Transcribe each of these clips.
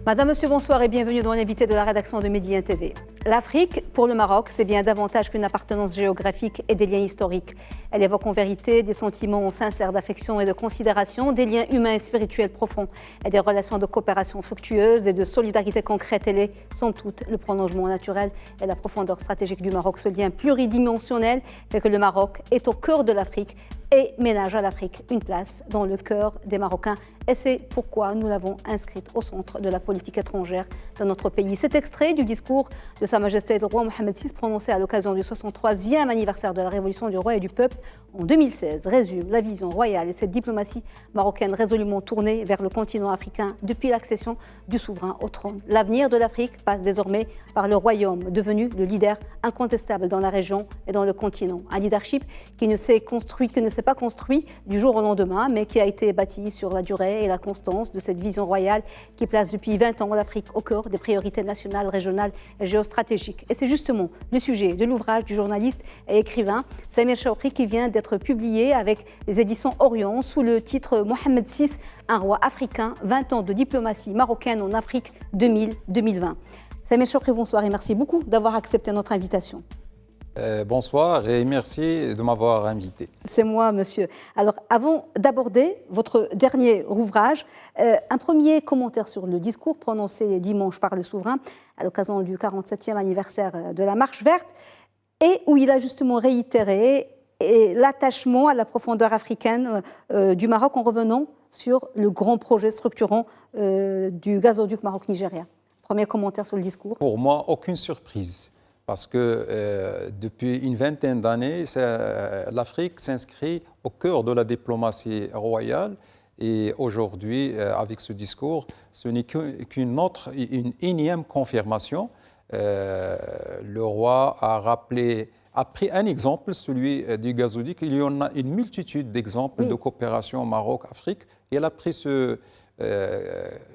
Madame, Monsieur, bonsoir et bienvenue dans l'invité de la rédaction de Média TV. L'Afrique, pour le Maroc, c'est bien davantage qu'une appartenance géographique et des liens historiques. Elle évoque en vérité des sentiments sincères d'affection et de considération, des liens humains et spirituels profonds et des relations de coopération fructueuses et de solidarité concrète. Elle est, somme toute, le prolongement naturel et la profondeur stratégique du Maroc. Ce lien pluridimensionnel fait que le Maroc est au cœur de l'Afrique et ménage à l'Afrique une place dans le cœur des Marocains. Et c'est pourquoi nous l'avons inscrite au centre de la politique étrangère de notre pays. Cet extrait du discours de Sa Majesté le roi Mohamed VI prononcé à l'occasion du 63e anniversaire de la Révolution du roi et du peuple en 2016 résume la vision royale et cette diplomatie marocaine résolument tournée vers le continent africain depuis l'accession du souverain au trône. L'avenir de l'Afrique passe désormais par le royaume, devenu le leader incontestable dans la région et dans le continent. Un leadership qui ne s'est pas construit du jour au lendemain, mais qui a été bâti sur la durée et la constance de cette vision royale qui place depuis 20 ans l'Afrique au cœur des priorités nationales, régionales et géostratégiques. Et c'est justement le sujet de l'ouvrage du journaliste et écrivain Samir Chawri qui vient d'être publié avec les éditions Orion sous le titre Mohamed VI, un roi africain, 20 ans de diplomatie marocaine en Afrique 2000-2020. Samir Chawri, bonsoir et merci beaucoup d'avoir accepté notre invitation. Bonsoir et merci de m'avoir invité. C'est moi, monsieur. Alors, avant d'aborder votre dernier ouvrage, un premier commentaire sur le discours prononcé dimanche par le souverain à l'occasion du 47e anniversaire de la Marche verte, et où il a justement réitéré l'attachement à la profondeur africaine du Maroc en revenant sur le grand projet structurant du gazoduc Maroc-Nigéria. Premier commentaire sur le discours. Pour moi, aucune surprise. Parce que depuis une vingtaine d'années, l'Afrique s'inscrit au cœur de la diplomatie royale. Et aujourd'hui, avec ce discours, ce n'est une énième confirmation. Le roi a pris un exemple, celui du gazoduc. Il y en a une multitude d'exemples de coopération Maroc-Afrique. Et elle a pris ce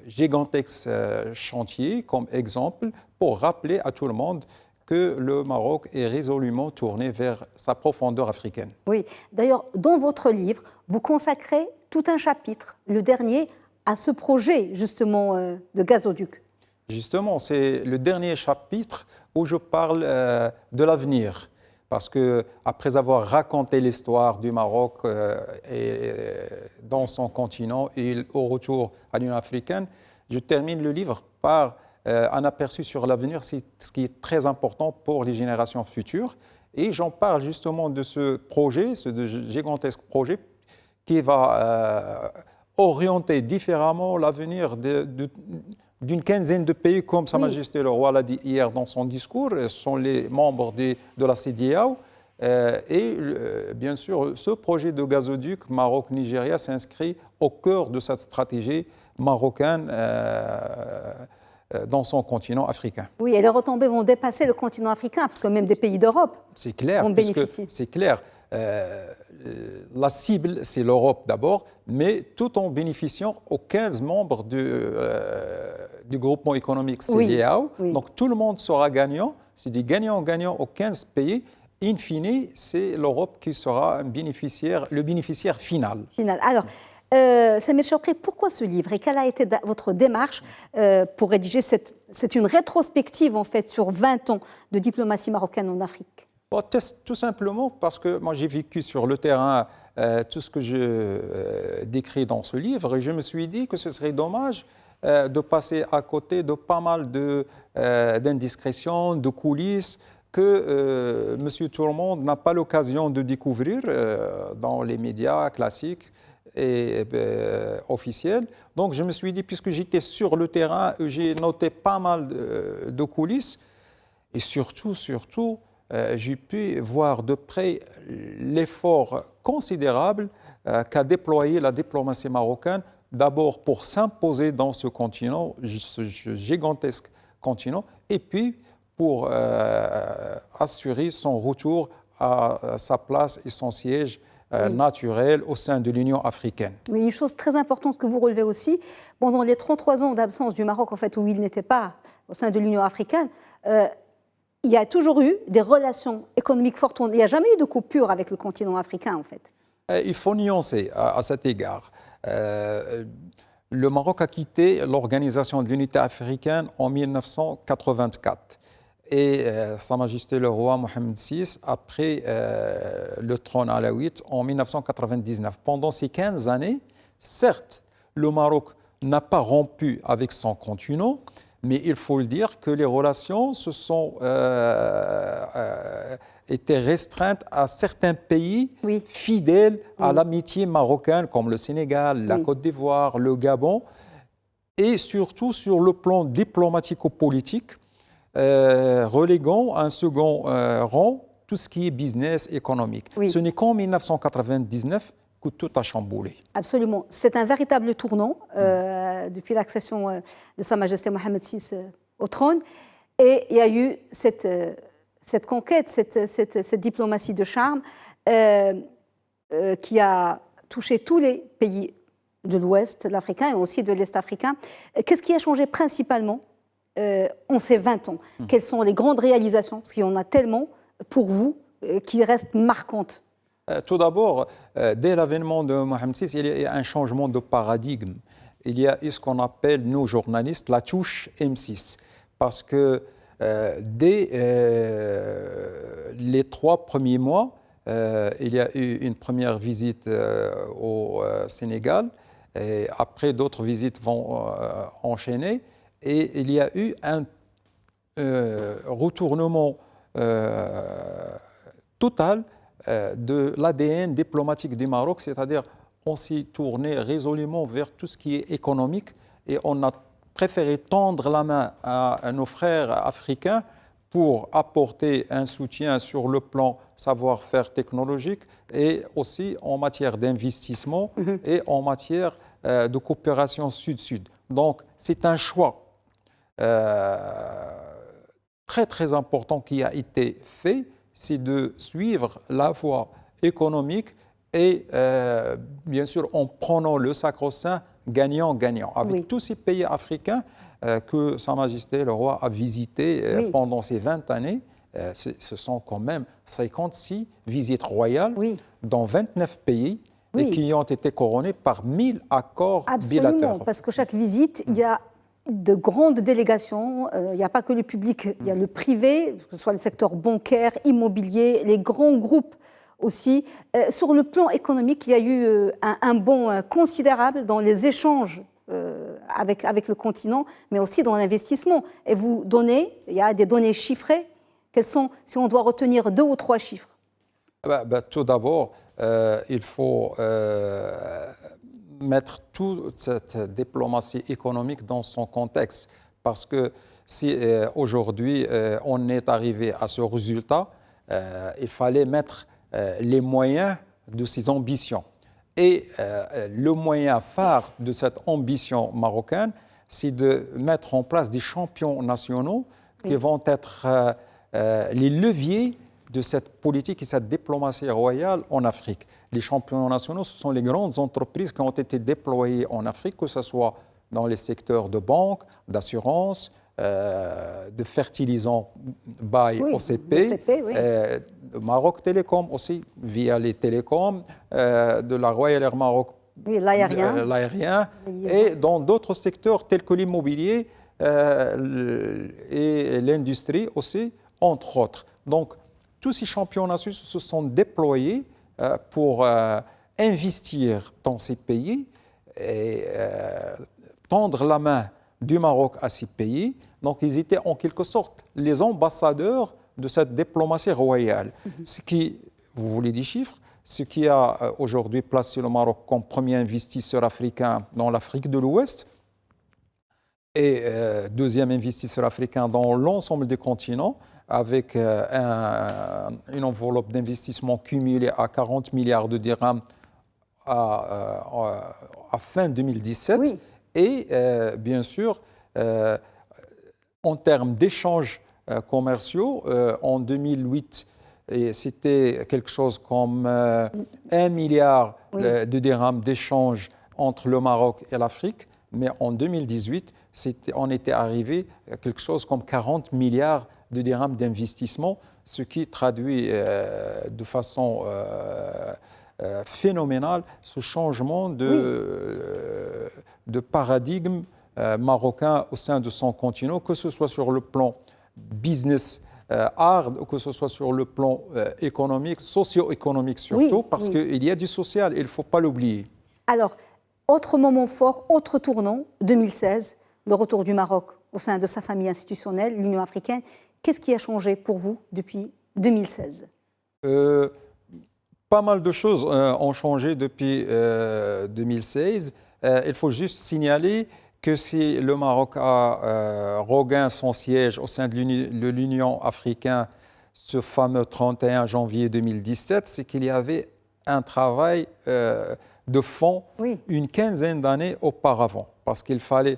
gigantesque chantier comme exemple pour rappeler à tout le monde que le Maroc est résolument tourné vers sa profondeur africaine. Oui, d'ailleurs, dans votre livre, vous consacrez tout un chapitre, le dernier, à ce projet, justement, de gazoduc. Justement, c'est le dernier chapitre où je parle de l'avenir. Parce qu'après avoir raconté l'histoire du Maroc dans son continent et au retour à l'Union africaine, je termine le livre par un aperçu sur l'avenir, c'est ce qui est très important pour les générations futures. Et j'en parle justement de ce projet, ce gigantesque projet qui va orienter différemment l'avenir d'une quinzaine de pays, comme Sa Majesté le Roi l'a dit hier dans son discours. Ce sont les membres de la CEDEAO. Et bien sûr, ce projet de gazoduc Maroc-Nigéria s'inscrit au cœur de cette stratégie marocaine dans son continent africain. Oui, et les retombées vont dépasser le continent africain, parce que même des pays d'Europe vont bénéficier. C'est clair. La cible, c'est l'Europe d'abord, mais tout en bénéficiant aux 15 membres du groupement économique CEDEAO. Oui. Donc tout le monde sera gagnant. C'est du gagnant-gagnant aux 15 pays. In fine, c'est l'Europe qui sera le bénéficiaire final. Alors, Samir Chawri, pourquoi ce livre et quelle a été votre démarche pour rédiger c'est une rétrospective en fait sur 20 ans de diplomatie marocaine en Afrique? Tout simplement parce que moi j'ai vécu sur le terrain tout ce que je décris dans ce livre et je me suis dit que ce serait dommage de passer à côté de pas mal d'indiscrétions, de coulisses que Monsieur Tout-le-Monde n'a pas l'occasion de découvrir dans les médias classiques et officiels. Donc je me suis dit, puisque j'étais sur le terrain, j'ai noté pas mal de coulisses et surtout, j'ai pu voir de près l'effort considérable qu'a déployé la diplomatie marocaine, d'abord pour s'imposer dans ce continent, ce gigantesque continent, et puis pour assurer son retour à sa place et son siège naturel au sein de l'Union africaine. Oui, une chose très importante que vous relevez aussi, pendant les 33 ans d'absence du Maroc, en fait, où il n'était pas au sein de l'Union africaine, il y a toujours eu des relations économiques fortes. Il n'y a jamais eu de coupure avec le continent africain, en fait. Il faut nuancer à cet égard. le Maroc a quitté l'Organisation de l'Unité africaine en 1984. Et Sa Majesté le roi Mohamed VI a pris le trône alaouite en 1999. Pendant ces 15 années, certes, le Maroc n'a pas rompu avec son continent, mais il faut le dire que les relations se sont été restreintes à certains pays fidèles à l'amitié marocaine, comme le Sénégal, la Côte d'Ivoire, le Gabon, et surtout sur le plan diplomatico-politique, reléguant à un second rang tout ce qui est business économique. Ce n'est qu'en 1999 que tout a chamboulé. Absolument. C'est un véritable tournant depuis l'accession de Sa Majesté Mohamed VI au trône. Et il y a eu cette conquête, cette diplomatie de charme qui a touché tous les pays de l'Ouest africain et aussi de l'Est africain. Qu'est-ce qui a changé principalement en ces 20 ans? Quelles sont les grandes réalisations, parce qu'il y en a tellement pour vous, qui restent marquantes? Tout d'abord, dès l'avènement de Mohamed VI, il y a un changement de paradigme. Il y a eu ce qu'on appelle, nous journalistes, la touche M6. Parce que dès les 3 premiers mois, il y a eu une première visite au Sénégal. Et après, d'autres visites vont enchaîner. Et il y a eu un retournement total de l'ADN diplomatique du Maroc, c'est-à-dire on s'est tourné résolument vers tout ce qui est économique et on a préféré tendre la main à nos frères africains pour apporter un soutien sur le plan savoir-faire technologique et aussi en matière d'investissement et en matière de coopération sud-sud. Donc c'est un choix très très important qui a été fait, c'est de suivre la voie économique et bien sûr en prenant le sacro-saint gagnant-gagnant. Avec tous ces pays africains que Sa Majesté le roi a visités pendant ces 20 années, ce sont quand même 56 visites royales dans 29 pays et qui ont été couronnés par 1000 accords bilatéraux. Absolument, parce que chaque visite, il y a de grandes délégations, il n'y a pas que le public, il y a le privé, que ce soit le secteur bancaire, immobilier, les grands groupes aussi. Sur le plan économique, il y a eu un bond considérable dans les échanges avec le continent, mais aussi dans l'investissement. Et vous donnez, il y a des données chiffrées. Quelles sont, si on doit retenir 2 ou 3 chiffres? Tout d'abord, il faut mettre toute cette diplomatie économique dans son contexte. Parce que si aujourd'hui on est arrivé à ce résultat, il fallait mettre les moyens de ses ambitions. Et le moyen phare de cette ambition marocaine, c'est de mettre en place des champions nationaux qui vont être les leviers de cette politique et cette diplomatie royale en Afrique. Les champions nationaux, ce sont les grandes entreprises qui ont été déployées en Afrique, que ce soit dans les secteurs de banque, d'assurance, de fertilisants by OCP, Maroc Télécom aussi, via les télécoms, de la Royal Air Maroc, l'aérien, et dans d'autres secteurs tels que l'immobilier et l'industrie aussi, entre autres. Donc, tous ces champions nationaux se sont déployés pour investir dans ces pays et tendre la main du Maroc à ces pays. Donc, ils étaient en quelque sorte les ambassadeurs de cette diplomatie royale. Ce qui, vous voulez des chiffres, ce qui a aujourd'hui placé le Maroc comme premier investisseur africain dans l'Afrique de l'Ouest et deuxième investisseur africain dans l'ensemble des continents, avec une enveloppe d'investissement cumulée à 40 milliards de dirhams à fin 2017. Et bien sûr, en termes d'échanges commerciaux, en 2008, c'était quelque chose comme 1 milliard de dirhams d'échanges entre le Maroc et l'Afrique. Mais en 2018, on était arrivé à quelque chose comme 40 milliards de dirhams d'investissement, ce qui traduit de façon phénoménale ce changement de de paradigme marocain au sein de son continent, que ce soit sur le plan business, hard, ou que ce soit sur le plan économique, socio-économique surtout, parce qu'il y a du social, il ne faut pas l'oublier. Alors, autre moment fort, autre tournant, 2016, le retour du Maroc au sein de sa famille institutionnelle, l'Union africaine. Qu'est-ce qui a changé pour vous depuis 2016 ? Pas mal de choses ont changé depuis 2016. Il faut juste signaler que si le Maroc a regain son siège au sein de l'Union africaine ce fameux 31 janvier 2017, c'est qu'il y avait un travail de fond une quinzaine d'années auparavant. Parce qu'il fallait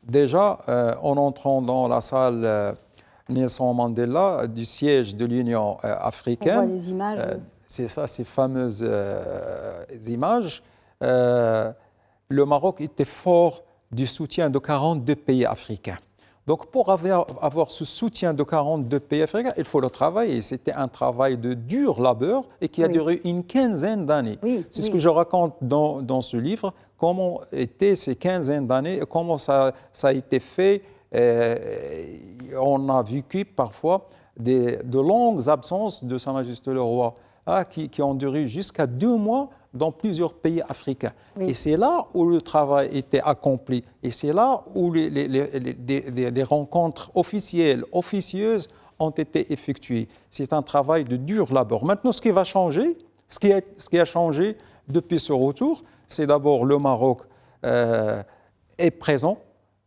déjà, en entrant dans la salle Nelson Mandela du siège de l'Union africaine, on voit les images. C'est ça, ces fameuses images. Le Maroc était fort du soutien de 42 pays africains. Donc, pour avoir ce soutien de 42 pays africains, il faut le travailler. C'était un travail de dur labeur et qui a duré une quinzaine d'années. C'est ce que je raconte dans ce livre, comment étaient ces quinzaines d'années, comment ça a été fait. On a vécu parfois de longues absences de Sa Majesté le Roi, qui ont duré jusqu'à 2 mois dans plusieurs pays africains. Et c'est là où le travail était accompli. Et c'est là où des rencontres officielles, officieuses ont été effectuées. C'est un travail de dur labeur. Maintenant, ce qui va changer, ce qui a changé depuis ce retour, c'est d'abord le Maroc est présent,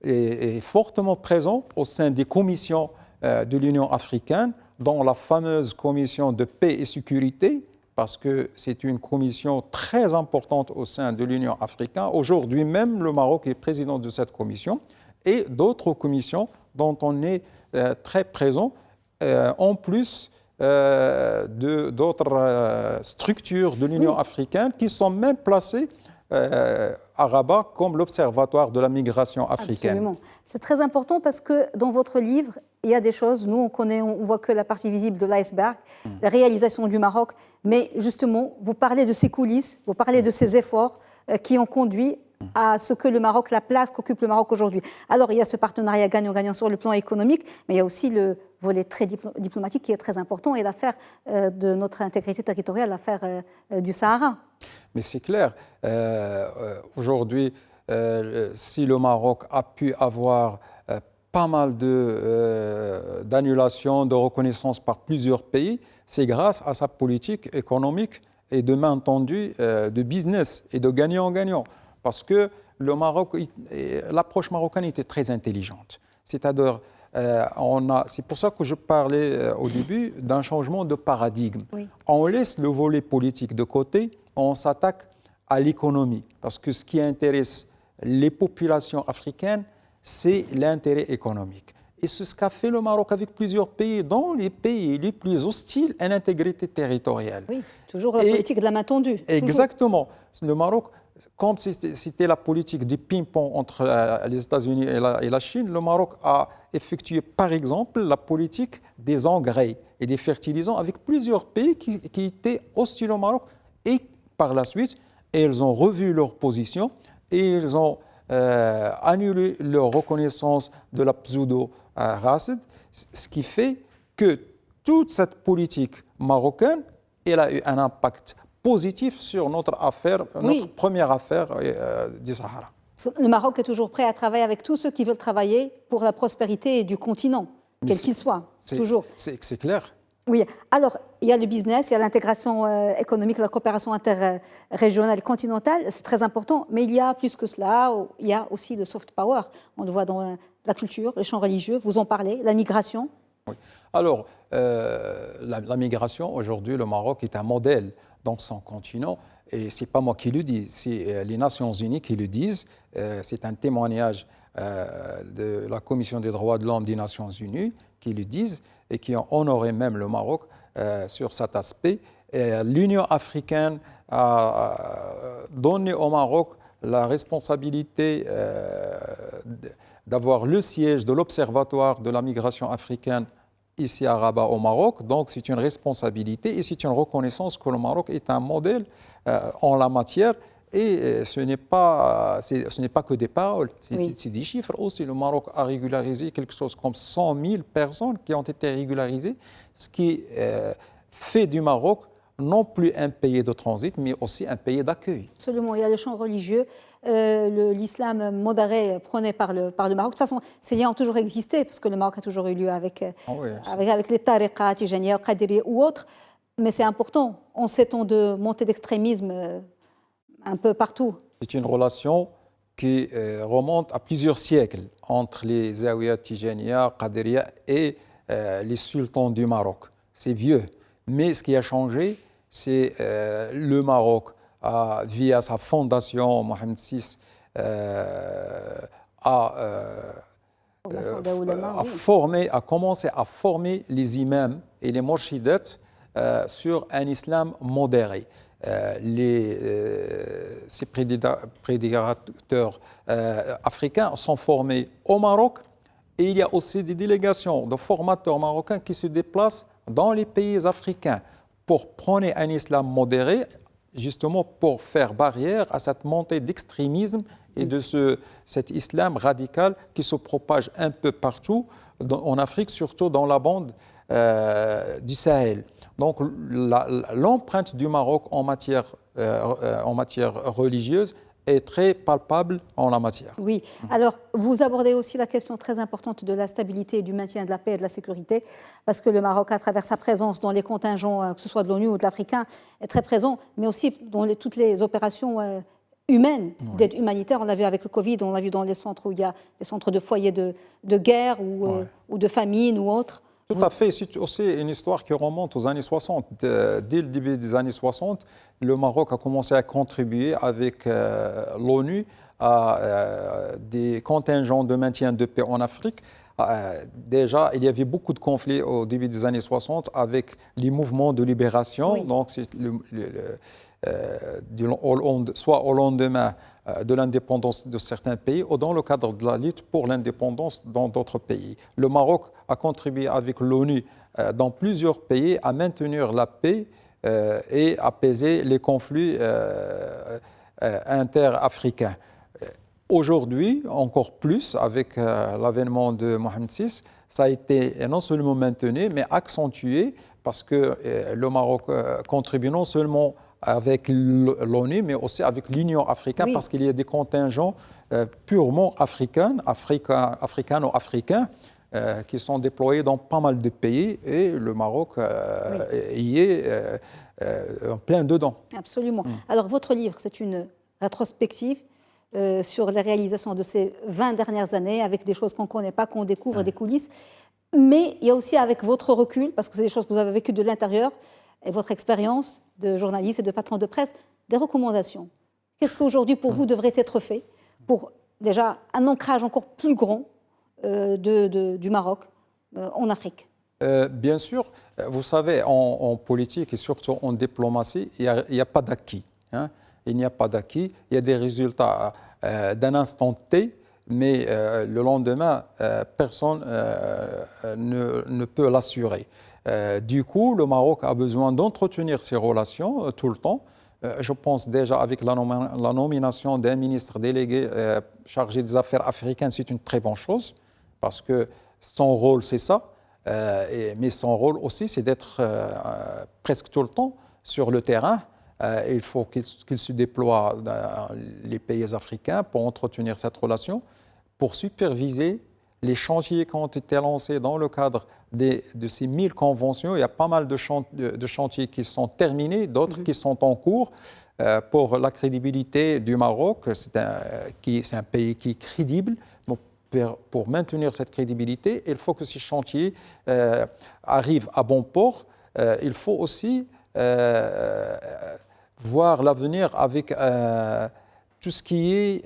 est fortement présent au sein des commissions de l'Union africaine, dont la fameuse commission de paix et sécurité, parce que c'est une commission très importante au sein de l'Union africaine. Aujourd'hui même, le Maroc est président de cette commission et d'autres commissions dont on est très présent, en plus d'autres structures de l'Union africaine qui sont même placées à Rabat comme l'Observatoire de la migration africaine. Absolument. C'est très important parce que dans votre livre, il y a des choses, nous on voit que la partie visible de l'iceberg, la réalisation du Maroc, mais justement, vous parlez de ces coulisses, vous parlez de ces efforts qui ont conduit à ce que le Maroc, la place qu'occupe le Maroc aujourd'hui. Alors, il y a ce partenariat gagnant-gagnant sur le plan économique, mais il y a aussi le volet très diplomatique qui est très important et l'affaire de notre intégrité territoriale, l'affaire du Sahara. Mais c'est clair, aujourd'hui, si le Maroc a pu avoir pas mal d'annulations, de reconnaissance par plusieurs pays, c'est grâce à sa politique économique et de main tendue de business et de gagnant-gagnant. Parce que le Maroc, l'approche marocaine était très intelligente. C'est-à-dire, c'est pour ça que je parlais au début d'un changement de paradigme. On laisse le volet politique de côté, on s'attaque à l'économie. Parce que ce qui intéresse les populations africaines, c'est l'intérêt économique. Et c'est ce qu'a fait le Maroc avec plusieurs pays, dont les pays les plus hostiles à l'intégrité territoriale. Oui, toujours la politique de la main tendue. Exactement. Le Maroc, comme c'était la politique du ping-pong entre les États-Unis et la Chine, le Maroc a effectué par exemple la politique des engrais et des fertilisants avec plusieurs pays qui étaient hostiles au Maroc. Et par la suite, ils ont revu leur position et ils ont annulé leur reconnaissance de la pseudo-Rased, ce qui fait que toute cette politique marocaine, elle a eu un impact positif sur notre affaire, notre première affaire du Sahara. Le Maroc est toujours prêt à travailler avec tous ceux qui veulent travailler pour la prospérité du continent, quel qu'il soit, toujours. C'est clair. Oui, alors il y a le business, il y a l'intégration économique, la coopération interrégionale et continentale, c'est très important, mais il y a plus que cela, il y a aussi le soft power, on le voit dans la culture, les champs religieux, vous en parlez, la migration. Oui. Alors, la migration, aujourd'hui, le Maroc est un modèle dans son continent, et ce n'est pas moi qui le dis, c'est les Nations Unies qui le disent, c'est un témoignage de la Commission des droits de l'homme des Nations Unies qui le disent, et qui ont honoré même le Maroc sur cet aspect. L'Union africaine a donné au Maroc la responsabilité d'avoir le siège de l'Observatoire de la migration africaine ici à Rabat au Maroc. Donc c'est une responsabilité et c'est une reconnaissance que le Maroc est un modèle en la matière Et ce n'est pas que des paroles, c'est des chiffres aussi. Le Maroc a régularisé quelque chose comme 100 000 personnes qui ont été régularisées, ce qui fait du Maroc non plus un pays de transit, mais aussi un pays d'accueil. Absolument, il y a le champ religieux, l'islam modéré prôné par le Maroc. De toute façon, ces liens ont toujours existé, parce que le Maroc a toujours eu lieu avec les tariqas, Tijaniya, Qadiri ou autres. Mais c'est important, en ces temps de montée d'extrémisme un peu partout. C'est une relation qui remonte à plusieurs siècles entre les Zaouïa, Tijaniya, Qadiriya et les sultans du Maroc. C'est vieux. Mais ce qui a changé, c'est le Maroc, via sa fondation, Mohamed VI, a commencé à former les imams et les morshidettes sur un islam modéré. Ces prédicateurs africains sont formés au Maroc et il y a aussi des délégations de formateurs marocains qui se déplacent dans les pays africains pour prôner un islam modéré, justement pour faire barrière à cette montée d'extrémisme et de cet islam radical qui se propage un peu partout en Afrique, surtout dans la bande du Sahel. Donc l'empreinte du Maroc en matière religieuse est très palpable en la matière. Oui. Alors, vous abordez aussi la question très importante de la stabilité, du maintien de la paix et de la sécurité, parce que le Maroc, à travers sa présence dans les contingents, que ce soit de l'ONU ou de l'Africain, est très présent, mais aussi dans toutes les opérations humaines, d'aide humanitaire. On l'a vu avec le Covid, on l'a vu dans les centres où il y a des centres de foyers de guerre ou de famine ou autres. Tout à fait. C'est aussi une histoire qui remonte aux années 60. Dès le début des années 60, le Maroc a commencé à contribuer avec l'ONU à des contingents de maintien de paix en Afrique. Déjà, il y avait beaucoup de conflits au début des années 60 avec les mouvements de libération. Oui. Donc, c'est soit au lendemain de l'indépendance de certains pays ou dans le cadre de la lutte pour l'indépendance dans d'autres pays. Le Maroc a contribué avec l'ONU dans plusieurs pays à maintenir la paix et apaiser les conflits interafricains. Aujourd'hui, encore plus, avec l'avènement de Mohamed VI, ça a été non seulement maintenu, mais accentué parce que le Maroc contribue non seulement avec l'ONU, mais aussi avec l'Union africaine, parce qu'il y a des contingents purement africano-africains, qui sont déployés dans pas mal de pays, et le Maroc y est en plein dedans. Absolument. Alors, votre livre, c'est une rétrospective sur les réalisations de ces 20 dernières années, avec des choses qu'on ne connaît pas, qu'on découvre, des coulisses, mais il y a aussi avec votre recul, parce que c'est des choses que vous avez vécues de l'intérieur, et votre expérience de journaliste et de patron de presse, des recommandations. Qu'est-ce qu'aujourd'hui, pour vous, devrait être fait pour, déjà, un ancrage encore plus grand du Maroc en Afrique? Bien sûr. Vous savez, en politique et surtout en diplomatie, il n'y a pas d'acquis. Hein. Il n'y a pas d'acquis. Il y a des résultats d'un instant T, mais le lendemain, personne ne peut l'assurer. Du coup, le Maroc a besoin d'entretenir ses relations tout le temps. Je pense déjà avec la nomination d'un ministre délégué chargé des affaires africaines, c'est une très bonne chose, parce que son rôle, c'est ça. Mais son rôle aussi, c'est d'être presque tout le temps sur le terrain. Il faut qu'il se déploie dans les pays africains pour entretenir cette relation, pour superviser les chantiers qui ont été lancés dans le cadre de ces 1000 conventions. Il y a pas mal de chantiers qui sont terminés, d'autres qui sont en cours. Pour la crédibilité du Maroc, c'est un pays qui est crédible. Pour maintenir cette crédibilité, il faut que ces chantiers arrivent à bon port. Il faut aussi voir l'avenir avec tout ce qui est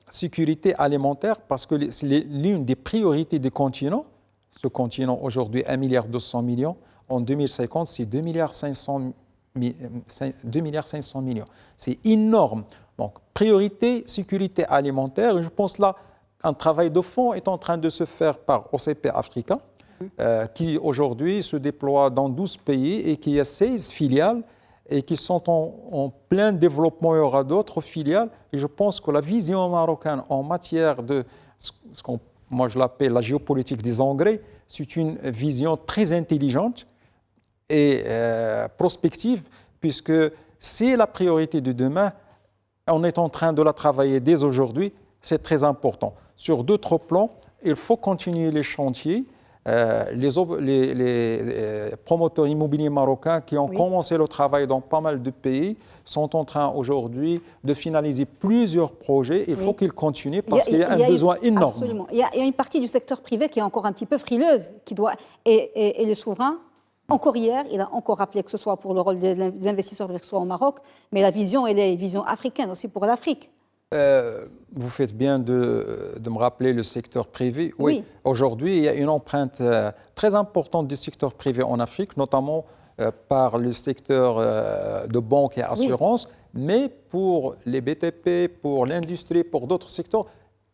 sécurité alimentaire, parce que c'est l'une des priorités du continent. Ce continent, aujourd'hui, 1,2 milliard. En 2050, c'est 2,5 milliards. C'est énorme. Donc, priorité, sécurité alimentaire. Et je pense là, un travail de fond est en train de se faire par OCP Africa, qui aujourd'hui se déploie dans 12 pays et qui a 16 filiales. et qui sont en plein développement. Il y aura d'autres filiales. Et je pense que la vision marocaine en matière de ce qu'on, moi je l'appelle la géopolitique des engrais, c'est une vision très intelligente et prospective, puisque c'est la priorité de demain. On est en train de la travailler dès aujourd'hui. C'est très important. Sur d'autres plans, il faut continuer les chantiers. Les promoteurs immobiliers marocains qui ont commencé le travail dans pas mal de pays sont en train aujourd'hui de finaliser plusieurs projets. Il faut qu'ils continuent parce qu'il y a un besoin énorme. Absolument. Il y a une partie du secteur privé qui est encore un petit peu frileuse, et le souverain, encore hier, il a encore rappelé que ce soit pour le rôle des investisseurs, que ce soit au Maroc, mais la vision, elle est une vision africaine aussi pour l'Afrique. Vous faites bien de me rappeler le secteur privé. Oui. Aujourd'hui, il y a une empreinte très importante du secteur privé en Afrique, notamment par le secteur de banque et assurance. Mais pour les BTP, pour l'industrie, pour d'autres secteurs,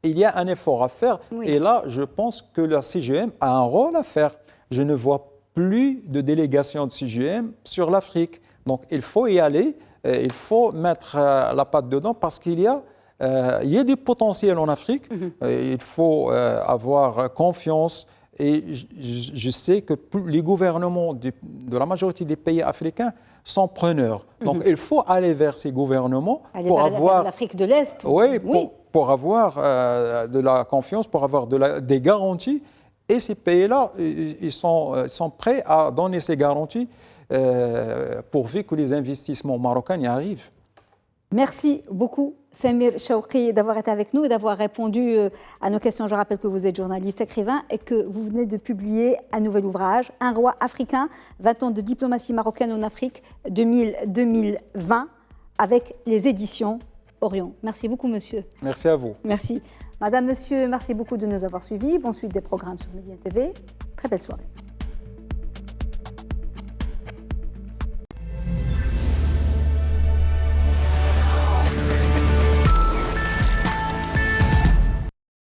il y a un effort à faire. Et là, je pense que la CGM a un rôle à faire. Je ne vois plus de délégation de CGM sur l'Afrique. Donc, il faut y aller. Il faut mettre la patte dedans parce qu'il y a du potentiel en Afrique. Il faut avoir confiance. Et je sais que les gouvernements de la majorité des pays africains sont preneurs. Donc, il faut aller vers ces gouvernements pour avoir l'Afrique de l'Est. Pour avoir de la confiance, pour avoir des garanties. Et ces pays-là, ils sont prêts à donner ces garanties pourvu que les investissements marocains y arrivent. Merci beaucoup, Samir Chawki, d'avoir été avec nous et d'avoir répondu à nos questions. Je rappelle que vous êtes journaliste, écrivain et que vous venez de publier un nouvel ouvrage, Un roi africain, 20 ans de diplomatie marocaine en Afrique 2000-2020, avec les éditions Orion. Merci beaucoup, monsieur. Merci à vous. Merci. Madame, monsieur, merci beaucoup de nous avoir suivis. Bonne suite des programmes sur Média TV. Très belle soirée.